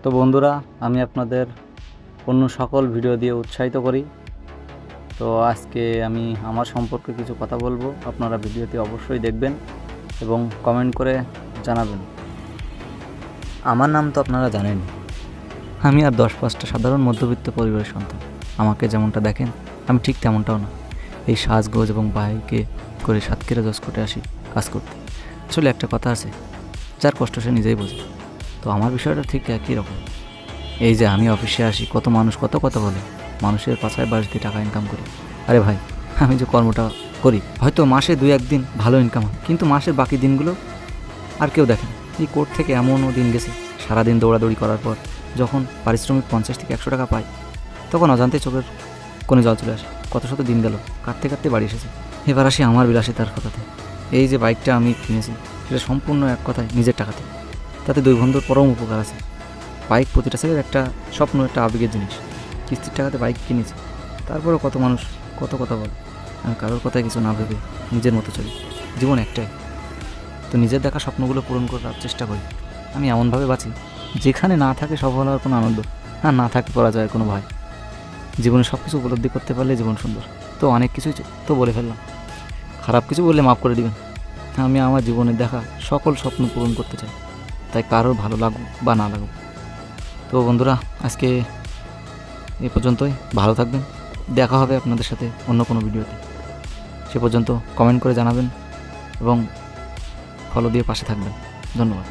তো বন্ধুরা, আমি আপনাদের অন্য সকল ভিডিও দিয়ে উৎসাহিত করি। তো আজকে আমি আমার সম্পর্কে কিছু কথা বলবো, আপনারা ভিডিওটি অবশ্যই দেখবেন এবং কমেন্ট করে জানাবেন। আমার নাম তো আপনারা জানেন, আমি আর 10-5টা সাধারণ মধ্যবিত্ত পরিবারের সন্তান। আমাকে যেমনটা দেখেন আমি ঠিক তেমনটাও না। এই সাজগোজ এবং বাইকে করে সাতক্ষীরা জসকোটে আসি কাজ করতে। আসলে একটা কথা আছে, যার কষ্ট সে নিজেই বোঝে। তো আমার বিষয়টা ঠিক একই রকম। এই যে আমি অফিসে আসি, কত মানুষ কত কথা বলে, মানুষের পাছায় বাস দিয়ে টাকা ইনকাম করি। আরে ভাই, আমি যে কর্মটা করি হয়তো মাসে 2-1 দিন ভালো ইনকাম হয়, কিন্তু মাসের বাকি দিনগুলো আর কেউ দেখে না। এই কোর্ট থেকে এমনও দিন গেছে, সারাদিন দৌড়াদৌড়ি করার পর যখন পারিশ্রমিক 50 থেকে 100 টাকা পাই, তখন অজান্তে চোখের কোণে জল চলে আসে। কত শত দিন গেল, কাটতে কাটতে বাড়ি এসেছে। এবার আসি আমার বিলাসিতার কথাতে। এই যে বাইকটা আমি কিনেছি, সেটা সম্পূর্ণ এক কথায় নিজের টাকাতে। তাতে 2 বন্ধুর পরম উপকার আছে। বাইক প্রতিটা ছেলের একটা স্বপ্ন, একটা আবেগের জিনিস। কিস্তির টাকাতে বাইক কিনেছি, তারপরেও কত মানুষ কত কথা বলে। আমি কারোর কথায় কিছু না ভেবে নিজের মতো চলি। জীবন একটাই, তো নিজের দেখা স্বপ্নগুলো পূরণ করার চেষ্টা করি। আমি এমনভাবে বাঁচি যেখানে না থাকে সফল হওয়ার কোনো আনন্দ, আর না থাকে পরাজয়ের কোনো ভয়। জীবনে সব কিছু উপলব্ধি করতে পারলে জীবন সুন্দর। তো অনেক কিছুই তো বলে ফেললাম, খারাপ কিছু বললে মাফ করে দিবেন। আমি আমার জীবনে দেখা সকল স্বপ্ন পূরণ করতে চাই, তাই কারোর ভালো লাগুক বা না লাগুক। তো বন্ধুরা, আজকে এ পর্যন্তই। ভালো থাকবেন, দেখা হবে আপনাদের সাথে অন্য কোনো ভিডিওতে। সে পর্যন্ত কমেন্ট করে জানাবেন এবং ফলো দিয়ে পাশে থাকবেন। ধন্যবাদ।